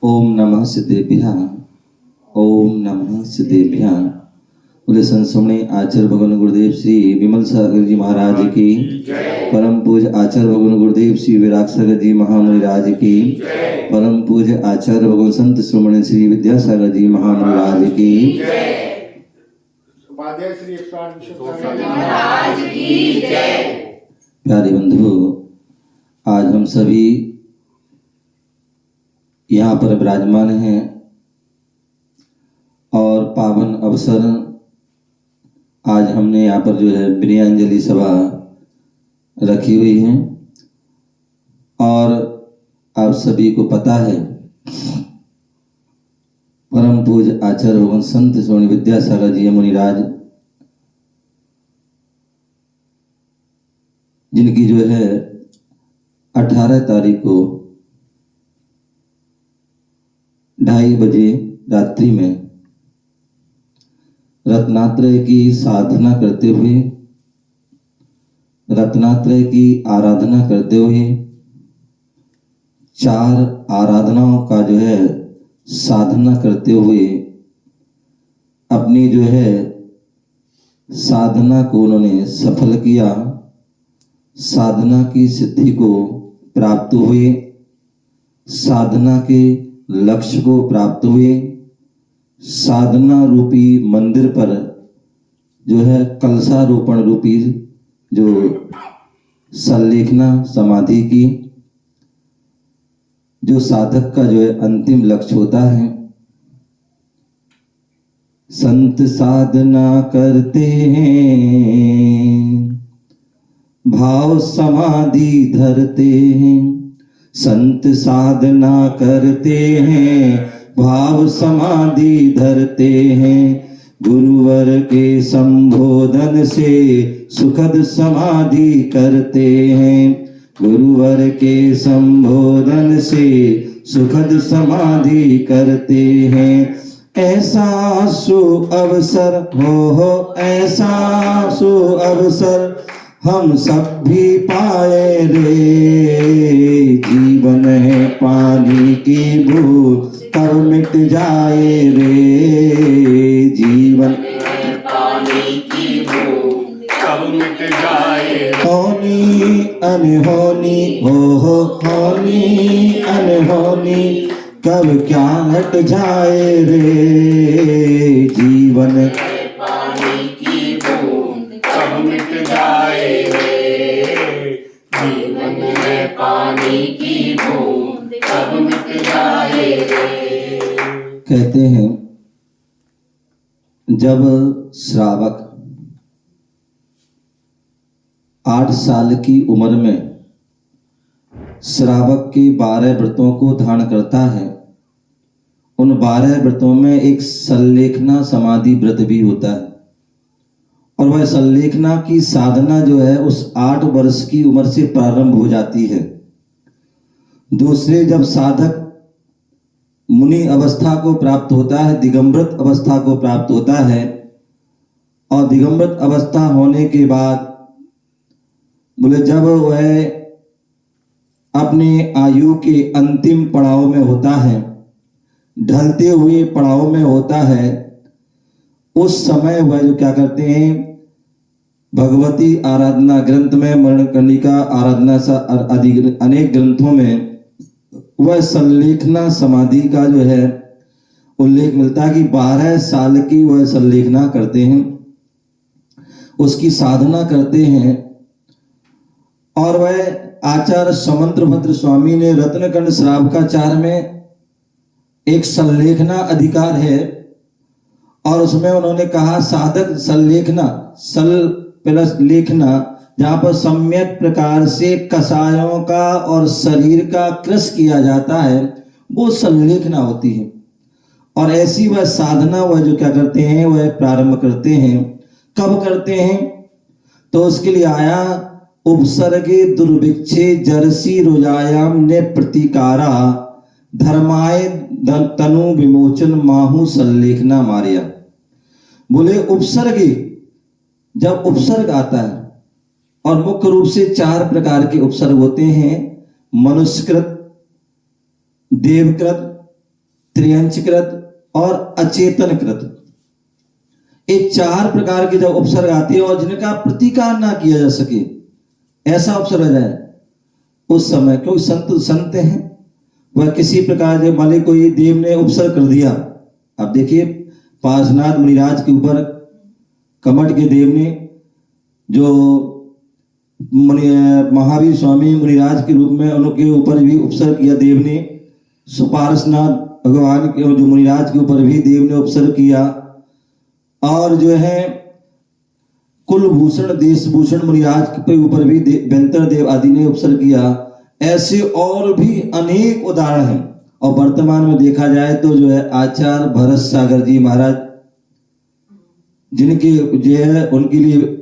ओम नमः सिद्धेभ्यः। ओम नमः सिद्धेभ्यः। बोले संस्मरणीय आचार्य भगवान गुरुदेव श्री विमल सागर जी महाराज की, परम पूज्य आचार्य भगवान गुरुदेव श्री विराग सागर जी महामुनि राज की, परम पूज्य आचार्य भगवान संत श्रोमणी श्री विद्यासागर जी महामुनि राज की, प्यारे बंधु, आज हम सभी यहाँ पर विराजमान हैं और पावन अवसर आज हमने यहाँ पर जो है विनयाञ्जलि सभा रखी हुई है। और आप सभी को पता है परम पूज्य आचार्य भगवान संत श्रोमणी विद्यासागर जी मुनिराज, जिनकी जो है 18 तारीख को 2:30 बजे रात्रि में रत्नात्रय की साधना करते हुए, रत्नात्रय की आराधना करते हुए 4 आराधनाओं का जो है साधना करते हुए अपनी जो है साधना को उन्होंने सफल किया, साधना की सिद्धि को प्राप्त हुए, साधना के लक्ष्य को प्राप्त हुए, साधना रूपी मंदिर पर जो है कलशारोपण रूपी जो संलेखना समाधि की, जो साधक का जो है अंतिम लक्ष्य होता है। संत साधना करते हैं, भाव समाधि धरते हैं, संत साधना करते हैं, भाव समाधि धरते हैं, गुरुवर के संबोधन से सुखद समाधि करते हैं, गुरुवर के संबोधन से सुखद समाधि करते हैं। ऐसा सु अवसर हो ऐसा सु अवसर हम सब भी पाए रे, जीवन है पानी की बूंद कब मिट जाए रे, जीवन है पानी की बूंद कब मिट जाए। होनी अनहोनी हो होनी अनहोनी कब क्या हट जाए रे, जीवन है पानी की बूंद कब मिट जाए रे, जीवन है पानी की बूंद कब मिट जाए रे। कहते हैं जब श्रावक 8 साल की उम्र में श्रावक के 12 व्रतों को धारण करता है, उन 12 व्रतों में एक संलेखना समाधि व्रत भी होता है। और वह संलेखना की साधना जो है उस 8 वर्ष की उम्र से प्रारंभ हो जाती है। दूसरे जब साधक मुनि अवस्था को प्राप्त होता है, दिगंबरत अवस्था को प्राप्त होता है, और दिगंबरत अवस्था होने के बाद बोले जब वह अपने आयु के अंतिम पड़ाव में होता है, ढलते हुए पड़ाव में होता है, उस समय वह जो क्या करते हैं, भगवती आराधना ग्रंथ में, मरणकर्णिका आराधना आदि अनेक ग्रंथों में वह संलेखना समाधि का जो है उल्लेख मिलता है कि 12 साल की वह संलेखना करते हैं, उसकी साधना करते हैं। और वह आचार्य समंत्रभद्र स्वामी ने रत्नकंड श्रावकाचार में एक संलेखना अधिकार है, और उसमें उन्होंने कहा साधक संलेखना सल प्लस लेखना, जहाँ पर सम्यक प्रकार से कषायों का और शरीर का क्रश किया जाता है, वो संलेखना होती है। और ऐसी वह साधना वह जो क्या करते हैं वह प्रारंभ करते हैं। कब करते हैं? तो उसके लिए आया उपसर्गे दुर्भिक्षे जरसी रोजायाम ने प्रतिकारा धर्माय तनु विमोचन माहू संलेखना मारिया। बोले उपसर्गे, जब उपसर्ग आता है, और मुख्य रूप से 4 प्रकार के उपसर्ग होते हैं, मनुष्यकृत, देवकृत, त्र्यंचकृत और अचेतनकृत, ये 4 प्रकार के जब उपसर्ग आते हैं और जिनका प्रतिकार ना किया जा सके, ऐसा उपसर्ग आ जाए उस समय, क्योंकि संत हैं वह किसी प्रकार से मान ली कोई देव ने उपसर्ग कर दिया। अब देखिए पार्श्वनाथ मुनिराज के ऊपर कमठ के देव ने जो महावीर स्वामी मुनिराज के रूप में उनके ऊपर भी उपसर्ग किया देव ने, सुपार्श्वनाथ भगवान के जो मुनिराज के ऊपर भी देव ने उपसर्ग किया, और जो है कुलभूषण देशभूषण मुनिराज के ऊपर भी व्यंतर देव आदि ने उपसर्ग किया। ऐसे और भी अनेक उदाहरण हैं। और वर्तमान में देखा जाए तो जो है आचार्य भरत सागर जी महाराज, जिनके जो है उनके लिए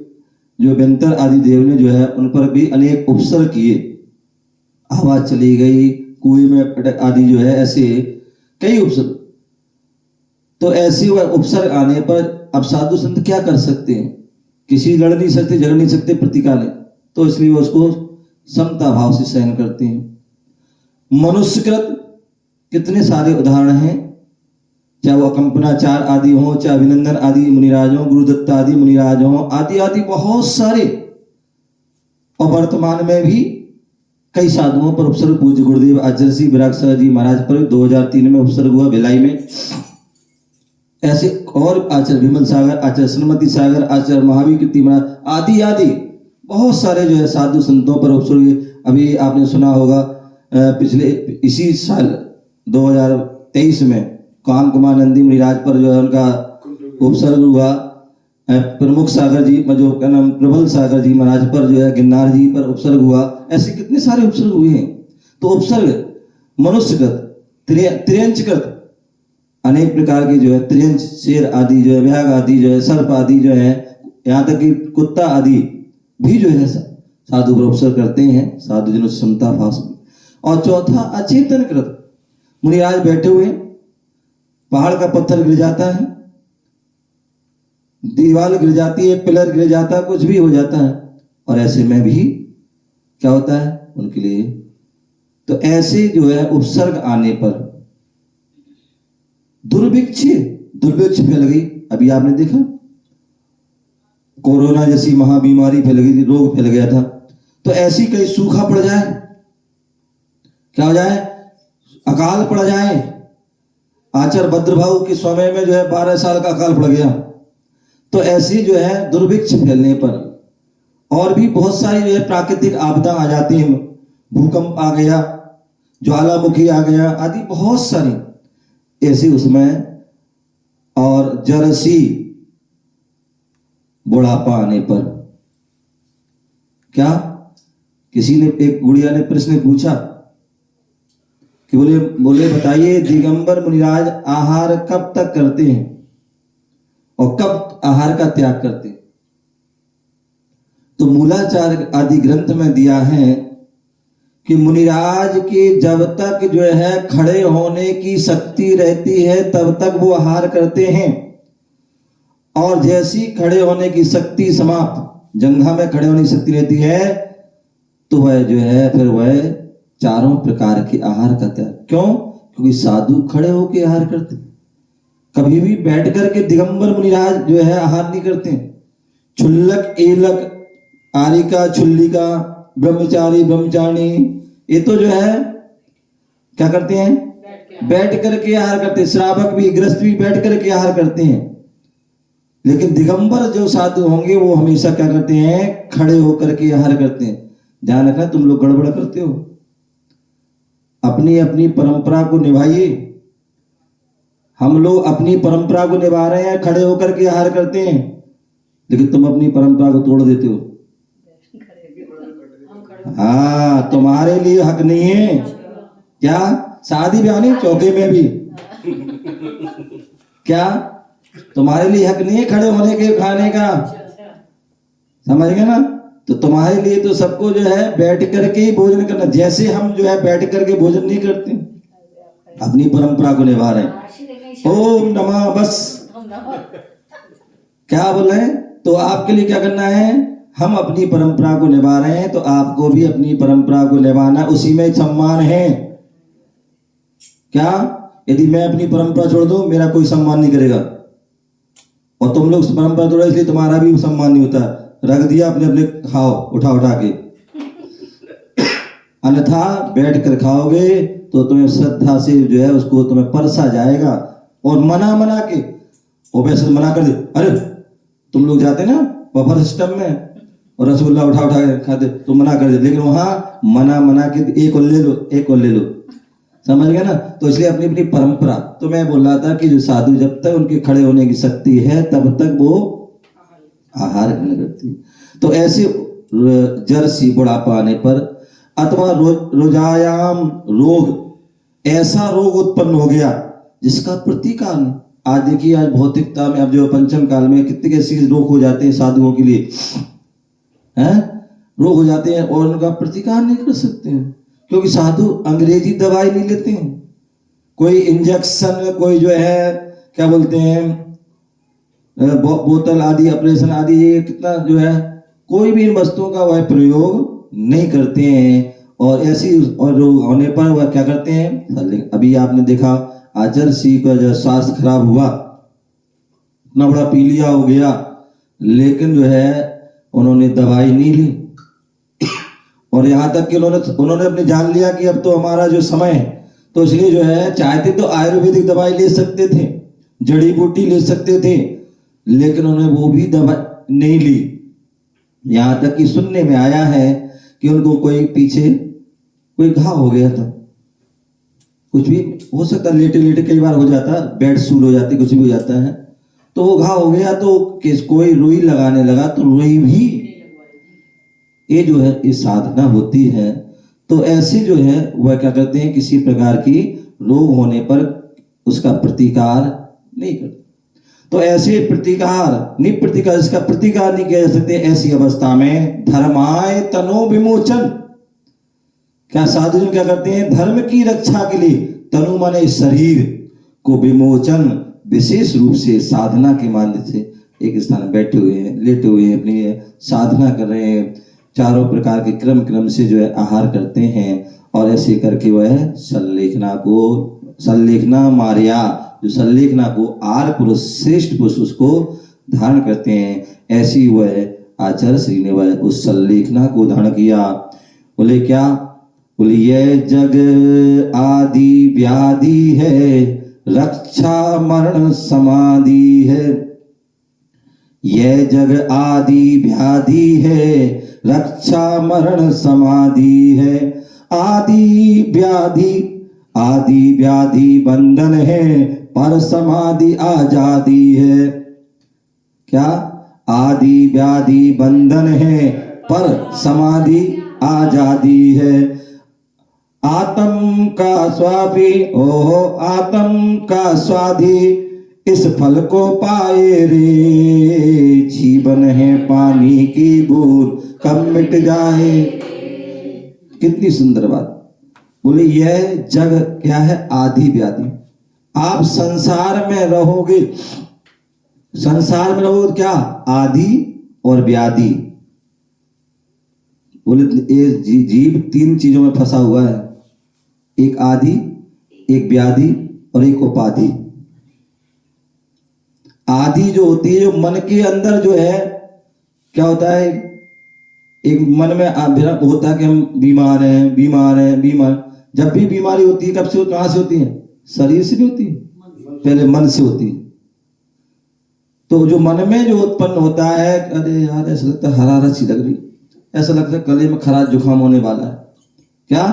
जो व्यंतर आदि देव ने जो है उन पर भी अनेक उपसर्ग किए। आवाज चली गई, कुएं में पटक आदि जो है ऐसे कई उपसर्ग। तो ऐसे वह उपसर्ग आने पर अब साधु संत क्या कर सकते हैं? किसी लड़ नहीं सकते, झगड़ नहीं सकते प्रतिकाल है, तो इसलिए वो उसको समता भाव से सहन करते हैं। मनुष्यकृत कितने सारे उदाहरण हैं, चाहे वो कंपनाचार आदि हो, चाहे अभिनंदन आदि मुनिराज हो, गुरुदत्त आदि मुनिराज हो, आदि आदि बहुत सारे। और वर्तमान में भी कई साधुओं पर उपसर्ग पूज्य गुरुदेव आचार्य श्री विराग सागर जी महाराज पर 2003 में उपसर्ग हुआ भिलाई में। ऐसे और आचार्य विमल सागर, आचार्य श्रीमती सागर, आचार्य महावीर कीर्ति महाराज आदि आदि बहुत सारे जो है साधु संतों पर उपसर्ग। अभी आपने सुना होगा पिछले इसी साल 2023 में कान कुमार नंदी मुनिराज पर जो है उनका उपसर्ग हुआ। प्रमुख सागर जी जो क्या नाम प्रबल सागर जी महाराज पर जो है गिरनार जी पर उपसर्ग हुआ। ऐसे कितने सारे उपसर्ग हुए हैं। तो उपसर्ग मनुष्यकृत, त्र्यंचकृत, अनेक प्रकार के जो है त्र्यंच, शेर आदि जो है, व्याघ आदि जो है, सर्प आदि जो है, यहाँ तक कि कुत्ता आदि भी जो है साधु पर उपसर्ग करते हैं, साधु जनों से समता भाव से। और चौथा अचेतनकृत, मुनिराज बैठे हुए, पहाड़ का पत्थर गिर जाता है, दीवार गिर जाती है, पिलर गिर जाता है, कुछ भी हो जाता है, और ऐसे में भी क्या होता है उनके लिए। तो ऐसे जो है उपसर्ग आने पर दुर्भिक्ष फैल गई। अभी आपने देखा कोरोना जैसी महाबीमारी फैल गई थी, रोग फैल गया था। तो ऐसी कहीं सूखा पड़ जाए, क्या हो जाए, अकाल पड़ जाए। आचार्य भद्रभाऊ के समय में जो है 12 साल का अकाल पड़ गया। तो ऐसी जो है दुर्भिक्ष फैलने पर और भी बहुत सारी जो है प्राकृतिक आपदा आ जाती हैं, भूकंप आ गया, ज्वालामुखी आ गया आदि बहुत सारी ऐसी उसमें। और जरसी बुढ़ापा आने पर क्या, किसी ने एक गुड़िया ने प्रश्न पूछा कि बोले बताइए दिगंबर मुनिराज आहार कब तक करते हैं और कब आहार का त्याग करते हैं? तो मूलाचार आदि ग्रंथ में दिया है कि मुनिराज के जब तक जो है खड़े होने की शक्ति रहती है तब तक वो आहार करते हैं, और जैसी खड़े होने की शक्ति समाप्त, जंघा में खड़े होने की शक्ति रहती है, तो वह जो है फिर वह चारों प्रकार के आहार का त्याग। क्यों? क्योंकि साधु खड़े होकर आहार करते, कभी भी बैठ करके दिगंबर मुनिराज जो है आहार नहीं करते। छुल्लक, एलक, आरिका, छुल्लिका, ब्रह्मचारी, ब्रह्मचारिणी, ये तो जो है क्या करते हैं, बैठ करके आहार करते हैं। श्रावक भी, गृहस्थ भी बैठ करके आहार करते हैं। लेकिन दिगंबर जो साधु होंगे वो हमेशा क्या करते हैं, खड़े होकर के आहार करते हैं। ध्यान रखना, तुम लोग गड़बड़ करते हो। अपनी अपनी परंपरा को निभाइए। हम लोग अपनी परंपरा को निभा रहे हैं, खड़े होकर के आहार करते हैं, लेकिन तुम अपनी परंपरा को तोड़ देते हो। हाँ, तुम्हारे लिए हक नहीं है क्या? शादी ब्याह नहीं, चौके में भी क्या तुम्हारे लिए हक नहीं है खड़े होने के, खाने का? समझ गए ना? तो तुम्हारे लिए तो सबको जो है बैठ करके ही भोजन करना। जैसे हम जो है बैठ करके भोजन नहीं करते, अपनी परंपरा को निभा रहे हैं। ओम नमः, बस क्या बोल रहे हैं? तो आपके लिए क्या करना है, हम अपनी परंपरा को निभा रहे हैं, तो आपको भी अपनी परंपरा को निभाना, उसी में सम्मान है। क्या? यदि मैं अपनी परंपरा छोड़ दूं, मेरा कोई सम्मान नहीं करेगा, और तुम लोग परंपरा तोड़ा इसलिए तुम्हारा भी सम्मान नहीं होता। रख दिया अपने अपने, खाओ उठा उठा के, अन्यथा बैठ कर खाओगे तो तुम्हें श्रद्धा से जो है उसको तुम्हें परसा जाएगा। और मना के, और वैसे मना कर दे, अरे तुम लोग जाते ना बफर सिस्टम में और रसगुल्ला उठा उठा के खाते, तो मना कर दे, लेकिन वहां मना के एक और ले लो, एक और ले लो, समझ गए ना। तो इसलिए अपनी अपनी परंपरा। तो मैं बोल रहा था कि जो साधु जब तक उनके खड़े होने की शक्ति है तब तक वो आहार ग्रहण करती। तो ऐसे जर्सी बुढ़ापा आने पर अथवा रोजायाम रोग, ऐसा रोग उत्पन्न हो गया जिसका प्रतिकार नहीं। आज देखिए, आज भौतिकता में अब जो पंचम काल में कितने कैसे रोग हो जाते हैं साधुओं के लिए, हैं रोग हो जाते हैं और उनका प्रतिकार नहीं कर सकते हैं, क्योंकि साधु अंग्रेजी दवाई नहीं लेते हैं, कोई इंजेक्शन, कोई जो है क्या बोलते हैं बोतल आदि, ऑपरेशन आदि, ये कितना जो है कोई भी इन वस्तुओं का वह प्रयोग नहीं करते हैं। और ऐसी और रोग होने पर वह क्या करते हैं, अभी आपने देखा आचर सी का जो स्वास्थ्य खराब हुआ, इतना बड़ा पीलिया हो गया, लेकिन जो है उन्होंने दवाई नहीं ली, और यहाँ तक कि उन्होंने अपने जान लिया कि अब तो हमारा जो समय है, तो इसलिए जो है चाहते तो आयुर्वेदिक दवाई ले सकते थे, जड़ी बूटी ले सकते थे, लेकिन उन्होंने वो भी दवाई नहीं ली। यहाँ तक कि सुनने में आया है कि उनको कोई पीछे कोई घाव हो गया था, कुछ भी हो सकता, लेटे लेटे कई बार हो जाता, बेड सूल हो जाती, कुछ भी हो जाता है, तो वो घाव हो गया, तो कोई रुई लगाने लगा, तो रुई भी, ये जो है ये साधना होती है। तो ऐसे जो है वह क्या करते हैं, किसी प्रकार की रोग होने पर उसका प्रतिकार नहीं करते। तो ऐसे प्रतिकार इसका प्रतिकार नहीं किया जा सकते, ऐसी अवस्था में धर्माय तनो विमोचन, क्या साधुजन क्या करते हैं, धर्म की रक्षा के लिए तनु माने शरीर को विमोचन, विशेष रूप से साधना के माध्यम से एक स्थान में बैठे हुए हैं, लेटे हुए हैं, अपनी साधना कर रहे हैं, चारों प्रकार के क्रम से जो है आहार करते हैं, और ऐसे करके वह सल्लेखना मारिया, जो सल्लेखना को आर पुरुष, श्रेष्ठ पुरुष उसको धारण करते हैं। ऐसी वह आचार्य श्री ने वह उस सल्लेखना को धारण किया। बोले क्या, बोले यह जग आदि व्याधि है, रक्षा मरण समाधि है। यह जग आदि व्याधि है, रक्षा मरण समाधि है। आदि व्याधि बंधन है, पर समाधि आजादी है। क्या, आदि व्याधि बंधन है, पर समाधि आजादी है। आत्म का स्वापी आत्म का स्वाधि, इस फल को पाए रे, जीवन है पानी की बूंद, कब मिट जाए। कितनी सुंदर बात। बोले यह जग क्या है, आदि व्याधि। आप संसार में रहोगे क्या, आदि और व्याधि। बोले ये जीव तीन चीजों में फंसा हुआ है, एक आदि, एक व्याधि और एक उपाधि। आदि जो होती है, जो मन के अंदर जो है क्या होता है, एक मन में होता है कि हम बीमार हैं। जब भी बीमारी होती है कब से, कहां से होती है, शरीर से नहीं होती, पहले मन से होती है। तो जो मन में जो उत्पन्न होता है, अरे यार ऐसा लगता है हरारत सी लग रही, ऐसा लगता है गले में खराश जुकाम होने वाला है, क्या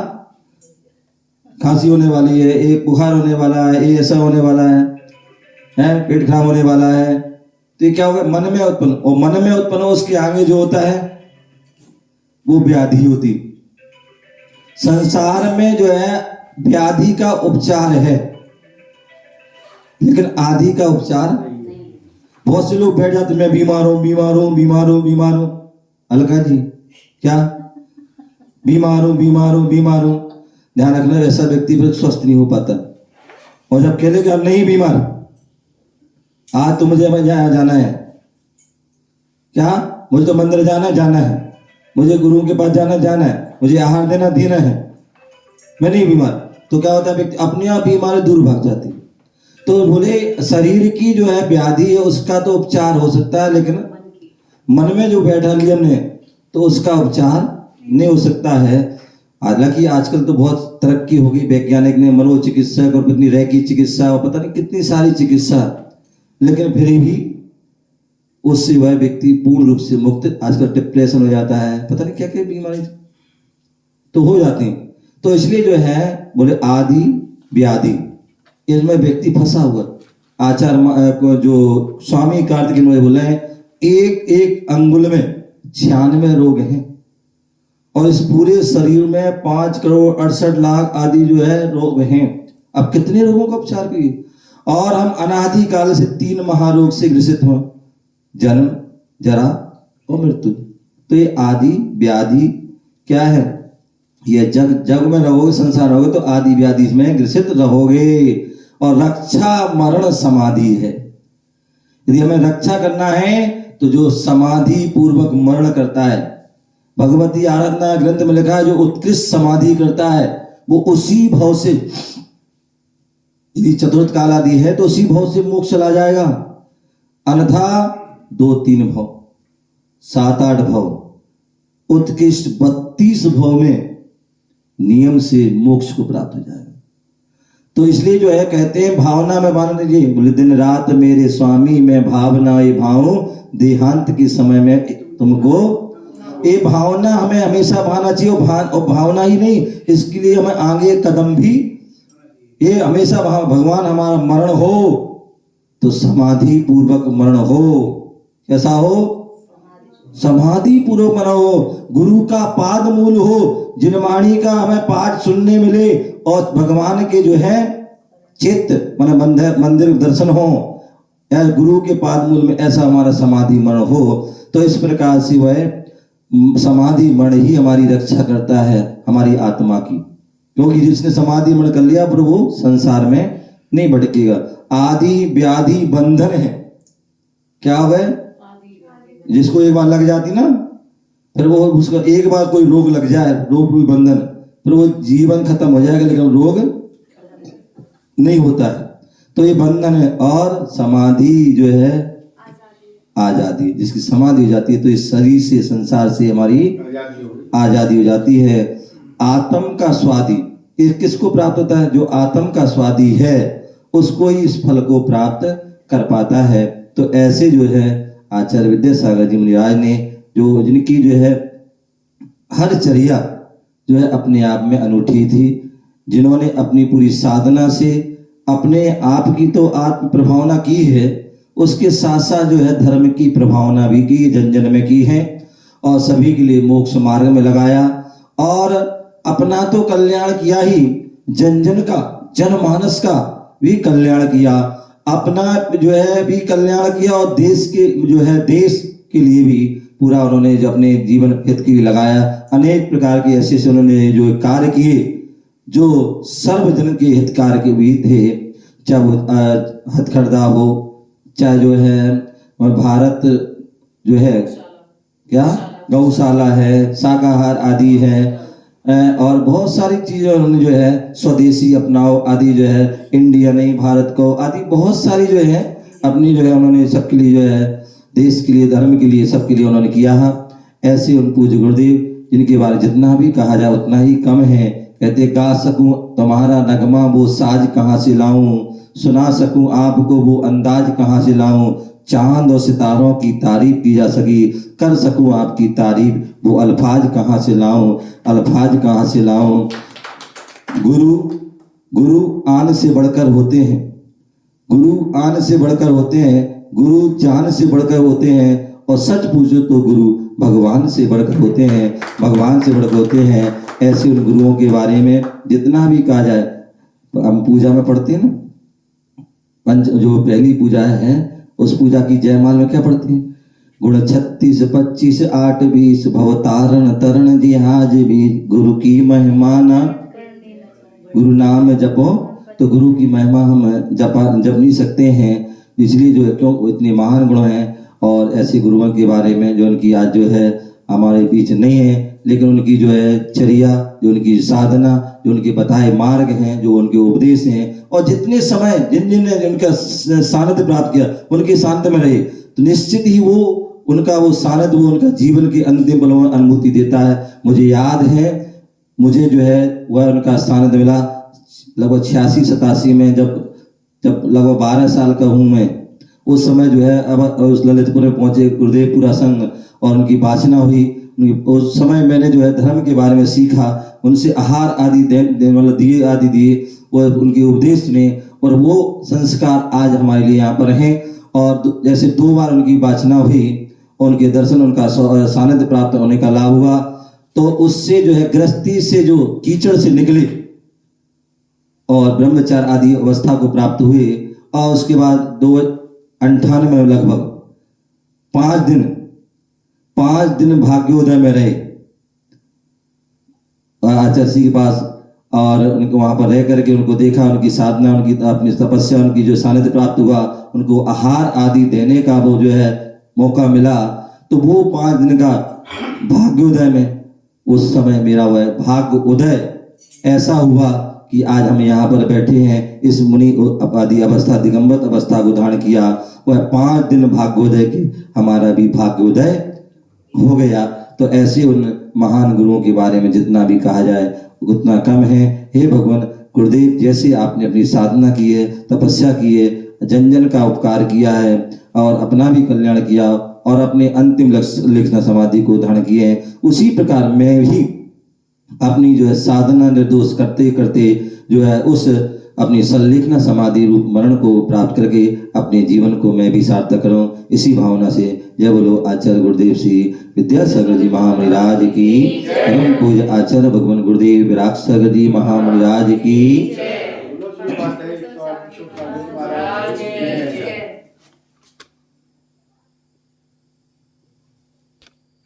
खांसी होने वाली है, एक बुखार होने वाला है, ये ऐसा होने वाला है, पेट खराब होने वाला है। तो ये क्या होगा, मन में उत्पन्न, और मन में उत्पन्न उसके आगे जो होता है वो व्याधि होती। संसार में जो है व्याधि का उपचार है, लेकिन आदि का उपचार। बहुत से लोग बैठ जाते, मैं बीमार हूं। अलका जी क्या, बीमार हूं। ध्यान रखना, ऐसा व्यक्ति फिर स्वस्थ नहीं हो पाता। और जब कह ले कि अब नहीं बीमार, आज तो मुझे जाना है, क्या मुझे तो मंदिर जाना है, मुझे गुरु के पास जाना है, मुझे आहार देना है, मैं नहीं बीमार, तो क्या होता है, व्यक्ति अपने आप बीमारी दूर भाग जाती है। तो बोले शरीर की जो है व्याधि है उसका तो उपचार हो सकता है, लेकिन मन में जो बैठा लिया हमने तो उसका उपचार नहीं हो सकता है। हालांकि आजकल तो बहुत तरक्की हो गई, वैज्ञानिक ने मनोचिकित्सक और कितनी रेकी चिकित्सा और पता नहीं कितनी सारी चिकित्सा, लेकिन फिर भी उससे वह व्यक्ति पूर्ण रूप से मुक्त। आजकल डिप्रेशन हो जाता है, पता नहीं क्या क्या बीमारी तो हो जाती हैं। तो इसलिए जो है बोले आदि व्याधि इसमें व्यक्ति फंसा हुआ। आचार्य जो स्वामी कार्तिक बोले हैं एक एक अंगुल में 96 रोग हैं और इस पूरे शरीर में 5,68,00,000 आदि जो है रोग हैं। अब कितने रोगों का उपचार करिए। और हम अनादि काल से 3 महारोग से ग्रसित हुए, जन्म जरा और मृत्यु। तो ये आदि व्याधि क्या है, ये जग में रहोगे, संसार रहोगे तो आदि व्याधि में ग्रसित रहोगे। और रक्षा मरण समाधि है। यदि हमें रक्षा करना है तो जो समाधि पूर्वक मरण करता है, भगवती आराधना ग्रंथ में लिखा है जो उत्कृष्ट समाधि करता है वो उसी भाव से, यदि चतुर्थ काल आदि है तो उसी भाव से मोक्ष चला जाएगा। अन्यथा 2-3 भाव, 7-8 भाव, उत्कृष्ट 32 भाव में नियम से मोक्ष को प्राप्त हो जाएगा। तो इसलिए जो है कहते हैं भावना में बांध लीजिए। बोले दिन रात मेरे स्वामी मैं भावना ये भाऊं, देहांत के समय में तुमको। ये भावना हमें हमेशा भाना चाहिए। और भावना ही नहीं, इसके लिए हमें आगे कदम भी ये हमेशा भगवान हमारा मरण हो तो समाधि पूर्वक मरण हो। कैसा हो, समाधि पूर्वक मरण हो, गुरु का पाद मूल हो, जिनवाणी का हमें पाठ सुनने मिले और भगवान के जो है चित्त मन मंदिर दर्शन हो, या गुरु के पाद मूल में ऐसा हमारा समाधि मरण हो। तो इस प्रकार से वह समाधि मरण ही हमारी रक्षा करता है हमारी आत्मा की, क्योंकि जिसने समाधि मरण कर लिया पर वो संसार में नहीं भटकेगा। आदि व्याधि बंधन है। क्या हुआ, जिसको एक बार लग जाती ना, फिर वो उसका एक बार कोई रोग लग जाए, रोग रूपी बंधन, फिर वो जीवन खत्म हो जाएगा लेकिन रोग नहीं होता है। तो ये बंधन है। और समाधि जो है आजादी, जिसकी समाधि हो जाती है तो इस शरीर से संसार से हमारी आजादी हो जाती है। आत्म का स्वादी किसको प्राप्त होता है, जो आत्म का स्वादी है उसको ही इस फल को प्राप्त कर पाता है। तो ऐसे जो है आचार्य विद्यासागर जी मुनिराज ने जो जिनकी जो है हर चर्या जो है अपने आप में अनूठी थी, जिन्होंने अपनी पूरी साधना से अपने आप की तो आत्म प्रभावना की है, उसके साथ साथ जो है धर्म की प्रभावना भी की, जन जन में की है और सभी के लिए मोक्ष मार्ग में लगाया। और अपना तो कल्याण किया ही, जन जन का, जनमानस का भी कल्याण किया, अपना जो है भी कल्याण किया और देश के जो है देश के लिए भी पूरा उन्होंने जो अपने जीवन हित के लिए लगाया। अनेक प्रकार के ऐसे से उन्होंने जो कार्य किए जो सर्वजन के हितकार के भी थे, चाहे वो हथकरघा हो, चाहे जो है भारत जो है क्या गौशाला है, शाकाहार आदि है, और बहुत सारी चीज़ें उन्होंने जो है स्वदेशी अपनाओ आदि जो है, इंडिया नहीं भारत को आदि बहुत सारी जो है अपनी जो है उन्होंने सबके लिए जो है देश के लिए, धर्म के लिए, सबके लिए उन्होंने किया है। ऐसे उन पूज्य गुरुदेव जिनके बारे जितना भी कहा जाए उतना ही कम है। कहते गा सकूं तुम्हारा नगमा वो साज कहाँ से लाऊं, सुना सकूं आपको वो अंदाज कहाँ से लाऊं, चांद और सितारों की तारीफ की जा सकी, कर सकूं आपकी तारीफ वो अल्फाज कहाँ से लाऊं, अल्फाज कहाँ से लाऊं। गुरु आन से बढ़कर होते हैं, गुरु आन से बढ़कर होते हैं, गुरु जान से बढ़कर होते हैं, और सच पूछो तो गुरु भगवान से बढ़कर होते हैं, भगवान से बढ़कर होते हैं। ऐसे उन गुरुओं के बारे में जितना भी कहा जाए, हम पूजा में पढ़ते हैं ना, पंच जो पहली पूजा है उस पूजा की जयमाल में क्या पढ़ते हैं, गुण 36 25 8 20 भवतारण तरण जिहाज भी गुरु की महिमा न, गुरु नाम जपो। तो गुरु की महिमा हम जप नहीं सकते हैं, इसलिए जो है क्यों वो इतने महान गुण हैं। और ऐसे गुरुओं के बारे में जो उनकी आज जो है हमारे बीच नहीं है, लेकिन उनकी जो है चर्या, जो उनकी साधना, जो उनके बताए मार्ग हैं, जो उनके उपदेश हैं, और जितने समय जिन जिन ने उनका सानिध्य प्राप्त किया उनके सानिध्य में रहे, तो निश्चित ही वो उनका वो सानिध्य, वो उनका जीवन के अंतिम पलों में अनुभूति देता है। मुझे याद है, मुझे जो है वह उनका सानिध्य मिला लगभग 86-87 में, जब लगभग 12 साल का हूँ मैं। उस समय जो है अब उस ललितपुर में पहुंचे गुरुदेवपुरा संघ, और उनकी वाचना हुई। उस समय मैंने जो है धर्म के बारे में सीखा, उनसे आहार आदि मतलब दिए आदि दिए, वो उनके उपदेश ने, और वो संस्कार आज हमारे लिए यहाँ पर हैं। और जैसे 2 बार उनकी वाचना हुई, उनके दर्शन, उनका सानिध्य प्राप्त होने का लाभ हुआ, तो उससे जो है गृहस्थी से जो कीचड़ से निकले और ब्रह्मचार्य आदि अवस्था को प्राप्त हुए। और उसके बाद 298 में लगभग 5 दिन भाग्योदय में रहे आचार्य जी के पास, और उनको वहां पर रह करके उनको देखा, उनकी साधना, उनकी अपनी तपस्या, उनकी जो सानिध्य प्राप्त हुआ, उनको आहार आदि देने का वो जो है मौका मिला। तो वो 5 दिन का भाग्योदय में, उस समय मेरा वह भाग्य उदय ऐसा हुआ कि आज हम यहाँ पर बैठे हैं। इस मुनि आदि अवस्था, दिगंबर अवस्था को धारण किया, वह 5 दिन भाग्योदय के हमारा भी भाग्योदय हो गया। तो ऐसे उन महान गुरुओं के बारे में जितना भी कहा जाए उतना कम है। हे भगवान गुरुदेव, जैसे आपने अपनी साधना की है, तपस्या की है, जन जन का उपकार किया है, और अपना भी कल्याण किया, और अपने अंतिम लक्ष्य समाधि को धारण किए हैं, उसी प्रकार मैं भी अपनी जो है साधना निर्दोष करते करते जो है उस अपनी सल्लेखना समाधि रूप मरण को प्राप्त करके अपने जीवन को मैं भी सार्थक करूं। इसी भावना से जय बोलो आचार्य गुरुदेव श्री विद्यासागर जी महामुनिराज की, परम पूज्य आचार्य भगवान गुरुदेव विराग सागर जी महामुनिराज की।